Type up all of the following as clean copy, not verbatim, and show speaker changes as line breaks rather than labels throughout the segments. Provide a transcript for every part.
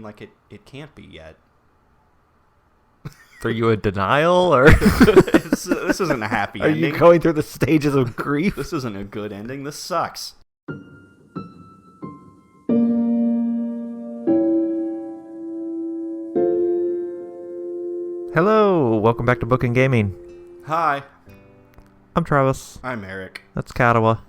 like it can't be yet.
Are you in denial, or
This isn't a happy
are
ending.
you going through the stages of grief?
This isn't a good ending. This sucks.
Hello, welcome back to Bookend Gaming.
Hi,
I'm Travis.
I'm Eric.
That's Katawa.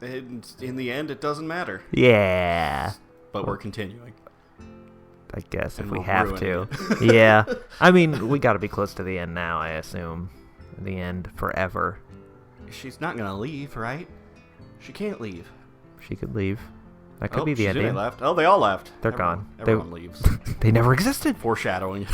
In the end, it doesn't matter.
Yeah,
But we're continuing.
I guess
And
if we
we're
have to.
ruining
Yeah, I mean, we got to be close to the end now, I assume. The end forever.
She's not gonna leave, right? She can't leave.
She could leave. That could be the
Shizune
ending.
left. Oh, they all left.
They're
Everyone-
gone.
Everyone leaves.
They never existed.
Foreshadowing.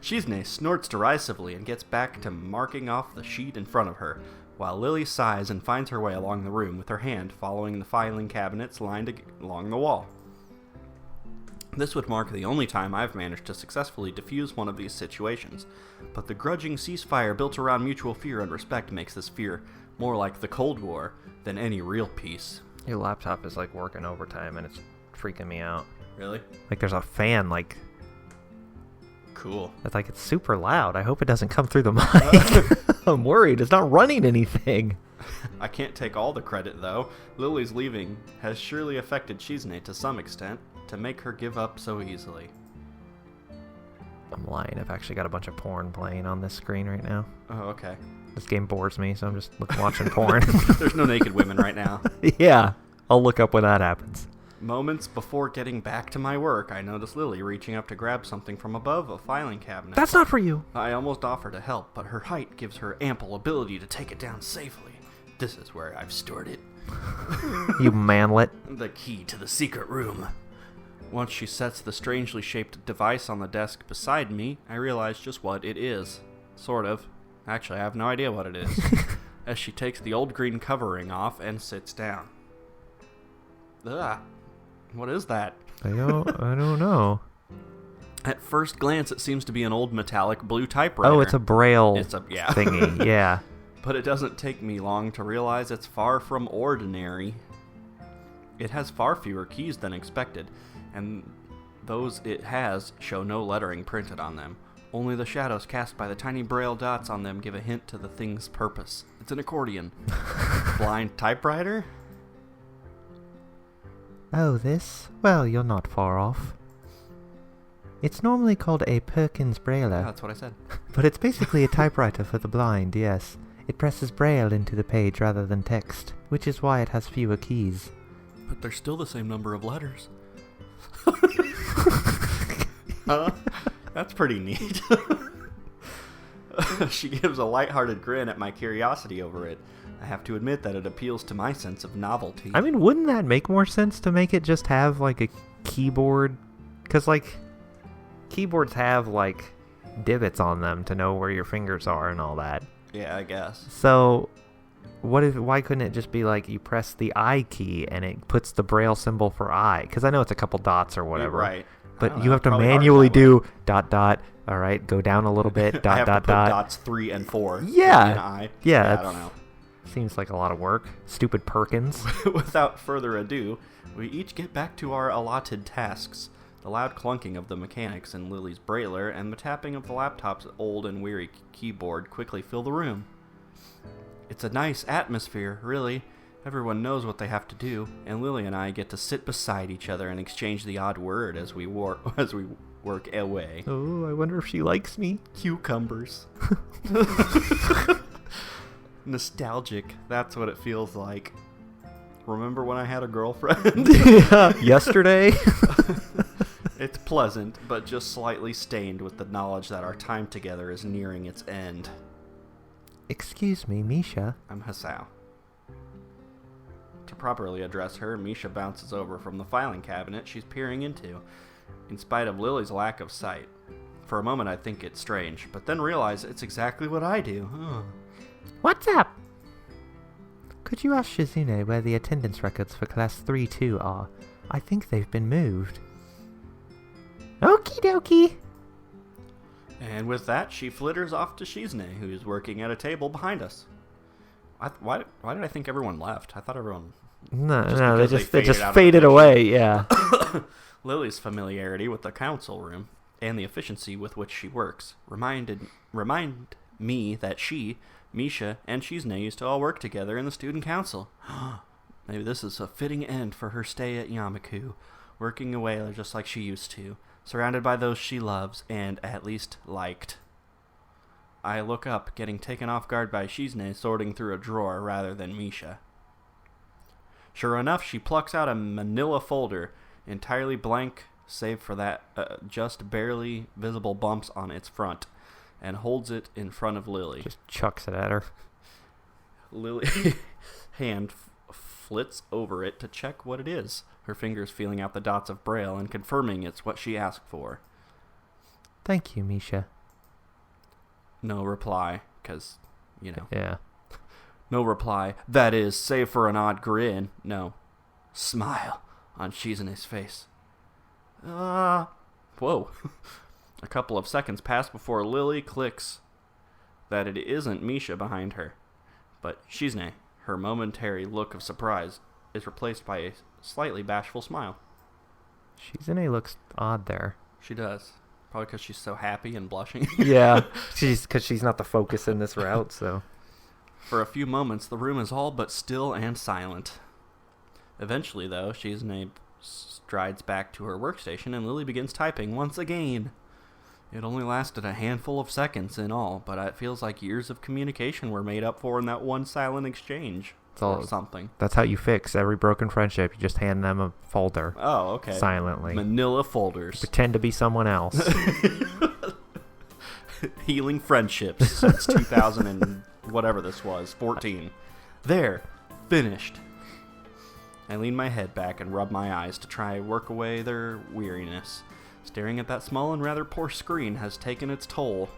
Shizune snorts derisively and gets back to marking off the sheet in front of her, while Lilly sighs and finds her way along the room with her hand following the filing cabinets lined along the wall. This would mark the only time I've managed to successfully defuse one of these situations, but the grudging ceasefire built around mutual fear and respect makes this fear more like the Cold War than any real peace.
Your laptop is like working overtime and it's freaking me out.
Really?
Like there's a fan like
Cool.
it's like it's super loud. I hope it doesn't come through the mic. I'm worried. It's not running anything.
I can't take all the credit, though. Lily's leaving has surely affected Shizune to some extent to make her give up so easily.
I'm lying. I've actually got a bunch of porn playing on this screen right now.
Oh, okay.
This game bores me, so I'm just watching porn.
There's no naked women right now.
Yeah, I'll look up when that happens.
Moments before getting back to my work, I notice Lily reaching up to grab something from above a filing cabinet.
That's not for you.
I almost offer to help, but her height gives her ample ability to take it down safely. This is where I've stored it.
You manlet.
The key to the secret room. Once she sets the strangely shaped device on the desk beside me, I realize just what it is. Sort of. Actually, I have no idea what it is. As she takes the old green covering off and sits down. Ugh. What is that?
I don't know.
At first glance, it seems to be an old metallic blue typewriter.
Oh, it's a braille
yeah.
thingy. Yeah.
But it doesn't take me long to realize it's far from ordinary. It has far fewer keys than expected, and those it has show no lettering printed on them. Only the shadows cast by the tiny braille dots on them give a hint to the thing's purpose. It's an accordion. Blind typewriter?
Oh, this? Well, you're not far off. It's normally called a Perkins Brailler,
That's what I said.
but it's basically a typewriter for the blind, yes. It presses braille into the page rather than text, which is why it has fewer keys.
But there's still the same number of letters. That's pretty neat. She gives a lighthearted grin at my curiosity over it. I have to admit that it appeals to my sense of novelty.
I mean, wouldn't that make more sense to make it just have, like, a keyboard? Because, like, keyboards have, like, divots on them to know where your fingers are and all that.
Yeah, I guess.
So, why couldn't it just be, like, you press the I key and it puts the braille symbol for I? Because I know it's a couple dots or whatever.
Right.
But you have to manually do ... All right, go down a little bit, ...
I have to put dots 3 and 4.
Yeah.
In I.
Yeah,
I don't know.
Seems like a lot of work. Stupid Perkins.
Without further ado, we each get back to our allotted tasks. The loud clunking of the mechanics in Lily's brailler and the tapping of the laptop's old and weary keyboard quickly fill the room. It's a nice atmosphere, really. Everyone knows what they have to do, and Lily and I get to sit beside each other and exchange the odd word as we work away.
Oh, I wonder if she likes me.
Cucumbers. Nostalgic. That's what it feels like. Remember when I had a girlfriend?
Yeah, yesterday.
It's pleasant, but just slightly stained with the knowledge that our time together is nearing its end.
Excuse me, Misha.
I'm Hisao. To properly address her, Misha bounces over from the filing cabinet she's peering into, in spite of Lily's lack of sight. For a moment I think it's strange, but then realize it's exactly what I do.
What's up? Could you ask Shizune where the attendance records for Class 3-2 are? I think they've been moved. Okie dokie.
And with that, she flitters off to Shizune, who's working at a table behind us. Why did I think everyone left? I thought everyone
No, they just
out
faded
of the
away, yeah.
Lily's familiarity with the council room and the efficiency with which she works remind me that she, Misha, and Shizune used to all work together in the student council. Maybe this is a fitting end for her stay at Yamaku, working away just like she used to, surrounded by those she loves and at least liked. I look up, getting taken off guard by Shizune sorting through a drawer rather than Misha. Sure enough, she plucks out a manila folder, entirely blank save for that just barely visible bumps on its front, and holds it in front of Lily.
Just chucks it at her.
Lily's hand flits over it to check what it is, her fingers feeling out the dots of braille and confirming it's what she asked for.
Thank you, Misha.
No reply, because,
Yeah.
No reply. That is, save for an odd grin. No. Smile on Shizune's face. Whoa. A couple of seconds pass before Lily clicks that it isn't Misha behind her, but Shizune. Her momentary look of surprise is replaced by a slightly bashful smile.
Shizune looks odd there.
She does. Probably because she's so happy and blushing.
Yeah, because she's not the focus in this route, so...
For a few moments, the room is all but still and silent. Eventually, though, Shizune strides back to her workstation and Lily begins typing once again. It only lasted a handful of seconds in all, but it feels like years of communication were made up for in that one silent exchange. Or something.
That's how you fix every broken friendship. You just hand them a folder.
Oh, okay.
Silently.
Manila folders.
Pretend to be someone else.
Healing friendships since 2000 and whatever this was, 14. There. Finished. I lean my head back and rub my eyes to try work away their weariness. Staring at that small and rather poor screen has taken its toll.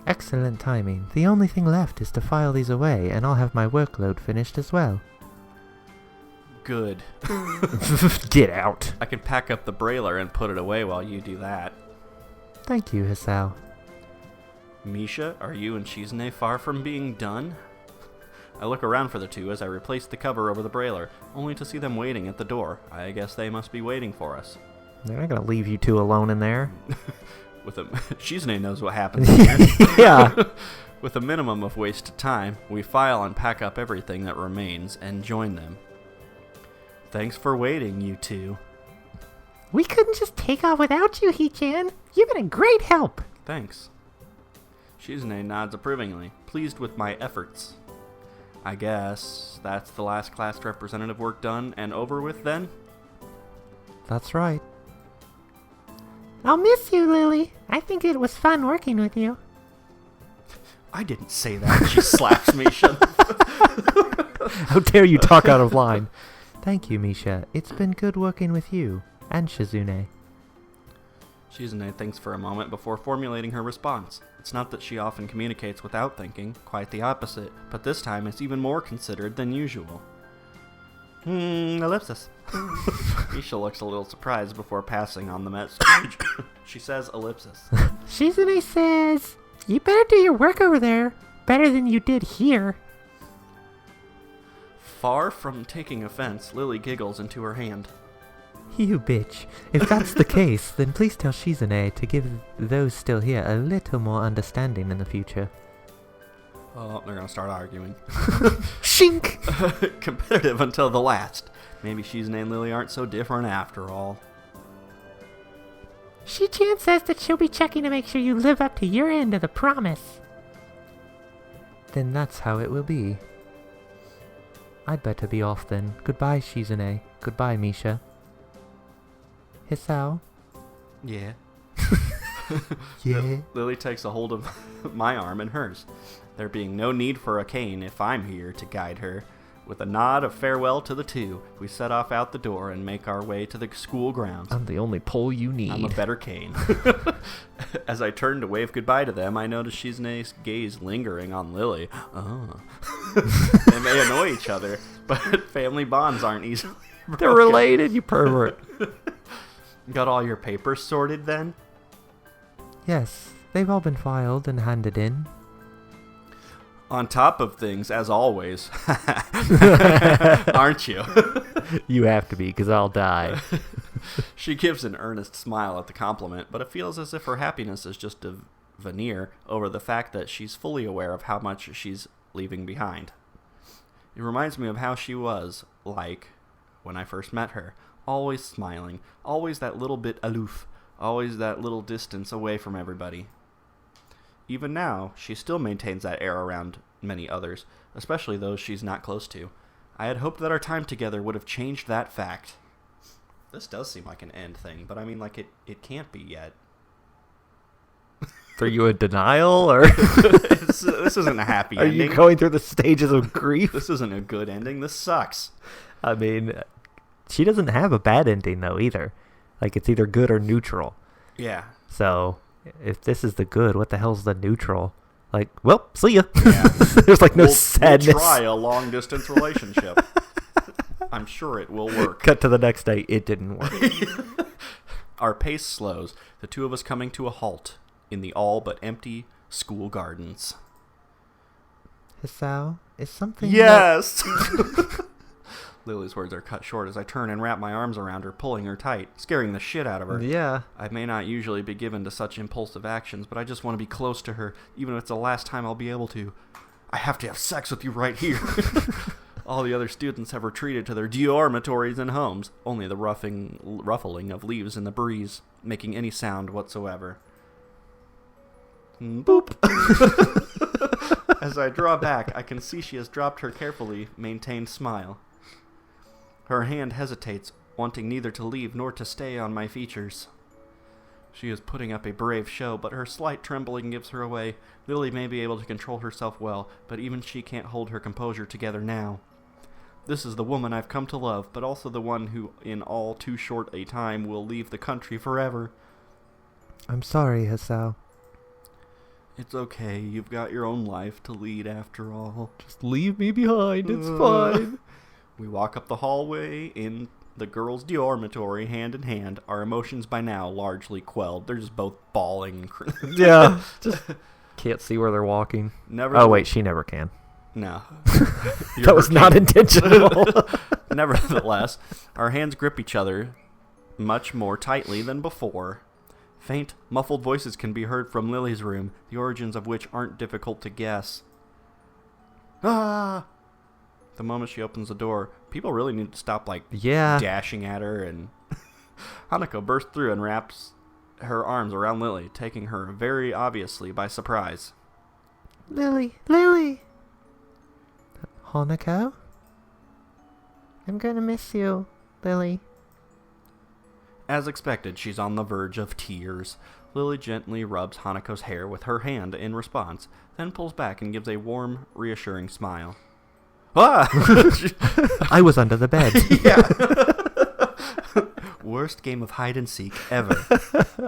Excellent timing. The only thing left is to file these away, and I'll have my workload finished as well.
Good.
Get out.
I can pack up the brailer and put it away while you do that.
Thank you, Hisao.
Misha, are you and Shizune far from being done? I look around for the two as I replace the cover over the brailer, only to see them waiting at the door. I guess they must be waiting for us.
They're not going to leave you two alone in there.
Shizune knows what happens here.
Yeah.
With a minimum of wasted time, we file and pack up everything that remains and join them. Thanks for waiting, you two.
We couldn't just take off without you, He-chan. You've been a great help.
Thanks. Shizune nods approvingly, pleased with my efforts. I guess that's the last class representative work done and over with then?
That's right.
I'll miss you, Lily. I think it was fun working with you.
I didn't say that. She slaps Misha.
How dare you talk out of line? Thank you, Misha. It's been good working with you and Shizune.
Shizune thinks for a moment before formulating her response. It's not that she often communicates without thinking, quite the opposite, but this time it's even more considered than usual. Ellipsis. Misha looks a little surprised before passing on the message. She says ellipsis.
Shizune says, you better do your work over there. Better than you did here.
Far from taking offense, Lily giggles into her hand.
You bitch. If that's the case, then please tell Shizune to give those still here a little more understanding in the future.
Oh, they're gonna start arguing.
Shink!
Competitive until the last. Maybe Shizune and Lily aren't so different after all.
She-chan says that she'll be checking to make sure you live up to your end of the promise.
Then that's how it will be. I'd better be off then. Goodbye, Shizune. Goodbye, Misha. Hisao?
Yeah.
Yeah.
Lily takes a hold of my arm and hers, there being no need for a cane if I'm here to guide her. With a nod of farewell to the two, we set off out the door and make our way to the school grounds.
I'm the only pole you need.
I'm a better cane. As I turn to wave goodbye to them, I notice Shizune's gaze lingering on Lily. Oh. They may annoy each other, but family bonds aren't easily broken.
They're related, you pervert.
Got all your papers sorted then?
Yes, they've all been filed and handed in.
On top of things, as always. Aren't you?
You have to be, because I'll die.
She gives an earnest smile at the compliment, but it feels as if her happiness is just a veneer over the fact that she's fully aware of how much she's leaving behind. It reminds me of how she was, like, when I first met her. Always smiling, always that little bit aloof, always that little distance away from everybody. Even now, she still maintains that air around many others, especially those she's not close to. I had hoped that our time together would have changed that fact. This does seem like an end thing, but I mean, like, it can't be yet.
Are you in denial, or
This isn't a happy ending.
Are you going through the stages of grief?
This isn't a good ending. This sucks.
I mean, she doesn't have a bad ending, though, either. Like, it's either good or neutral.
Yeah.
So, if this is the good, what the hell's the neutral? Like, well, see ya.
Yeah.
There's like no sadness.
We'll try a long-distance relationship. I'm sure it will work.
Cut to the next day. It didn't work.
Our pace slows, the two of us coming to a halt in the all but empty school gardens.
Hisao, is something...
Yes! Lily's words are cut short as I turn and wrap my arms around her, pulling her tight, scaring the shit out of her.
Yeah.
I may not usually be given to such impulsive actions, but I just want to be close to her, even if it's the last time I'll be able to. I have to have sex with you right here. All the other students have retreated to their dormitories and homes, only the ruffling of leaves in the breeze, making any sound whatsoever. Boop! As I draw back, I can see she has dropped her carefully maintained smile. Her hand hesitates, wanting neither to leave nor to stay on my features. She is putting up a brave show, but her slight trembling gives her away. Lily may be able to control herself well, but even she can't hold her composure together now. This is the woman I've come to love, but also the one who, in all too short a time, will leave the country forever.
I'm sorry, Hisao.
It's okay, you've got your own life to lead after all.
Just leave me behind, it's fine.
We walk up the hallway in the girls' dormitory, hand in hand, our emotions by now largely quelled. They're just both bawling.
Yeah, just can't see where they're walking.
Never.
Oh, wait, she never can.
No.
That was not intentional.
Nevertheless, our hands grip each other much more tightly than before. Faint, muffled voices can be heard from Lily's room, the origins of which aren't difficult to guess. Ah! The moment she opens the door, people really need to stop, dashing at her, and Hanako bursts through and wraps her arms around Lily, taking her very obviously by surprise.
Lily!
Hanako?
I'm gonna miss you, Lily.
As expected, she's on the verge of tears. Lily gently rubs Hanako's hair with her hand in response, then pulls back and gives a warm, reassuring smile. Ah!
I was under the bed.
Yeah. Worst game of hide-and-seek ever.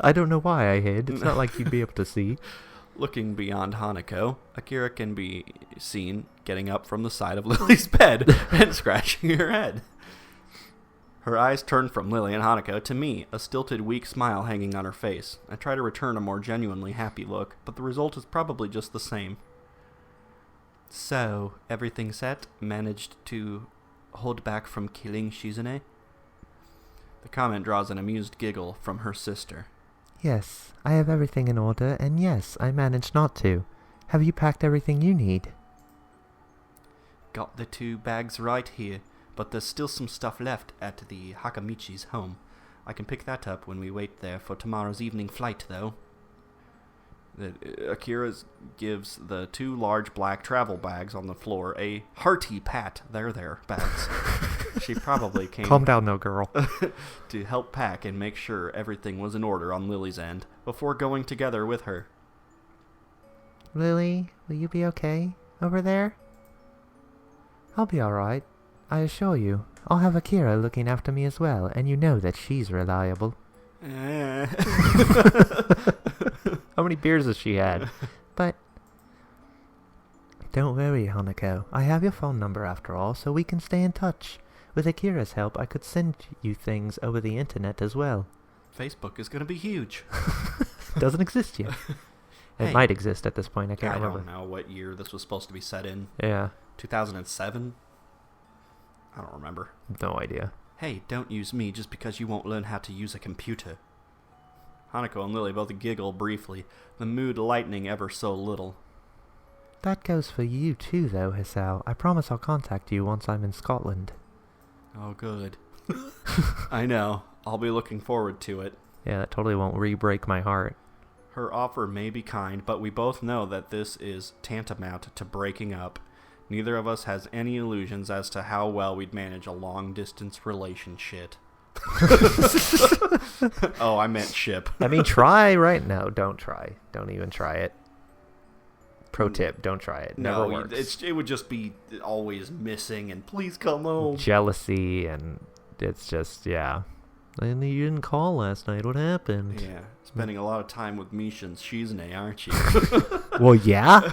I don't know why I hid. It's not like you'd be able to see.
Looking beyond Hanako, Akira can be seen getting up from the side of Lily's bed and scratching her head. Her eyes turn from Lily and Hanako to me, a stilted, weak smile hanging on her face. I try to return a more genuinely happy look, but the result is probably just the same. So, everything set? Managed to hold back from killing Shizune? The comment draws an amused giggle from her sister.
Yes, I have everything in order, and yes, I managed not to. Have you packed everything you need?
Got the 2 bags right here, but there's still some stuff left at the Hakamichi's home. I can pick that up when we wait there for tomorrow's evening flight, though. Akira gives the 2 large black travel bags on the floor a hearty pat. They're their bags. She probably came...
Calm down, no girl.
to help pack and make sure everything was in order on Lily's end before going together with her.
Lily, will you be okay over there?
I'll be alright. I assure you. I'll have Akira looking after me as well, and you know that she's reliable. How many beers has she had? But don't worry, Hanako. I have your phone number after all, so we can stay in touch. With Akira's help, I could send you things over the internet as well.
Facebook is going to be huge.
Doesn't exist yet. It might exist at this point. I can't remember.
I don't know what year this was supposed to be set in.
Yeah.
2007? I don't remember.
No idea.
Hey, don't use me just because you won't learn how to use a computer. Hanako and Lilly both giggle briefly, the mood lightening ever so little.
That goes for you too, though, Hisao. I promise I'll contact you once I'm in Scotland.
Oh, good. I know. I'll be looking forward to it.
Yeah, that totally won't re-break my heart.
Her offer may be kind, but we both know that this is tantamount to breaking up. Neither of us has any illusions as to how well we'd manage a long-distance relationship. Oh, I meant ship.
I mean, try right now. Don't try. Don't even try it. Pro tip, don't try it. Never works.
It would just be always missing and please come home.
Jealousy, and it's just, yeah. And you didn't call last night. What happened?
Yeah, spending a lot of time with Misha and Shizune, aren't you?
Well, yeah.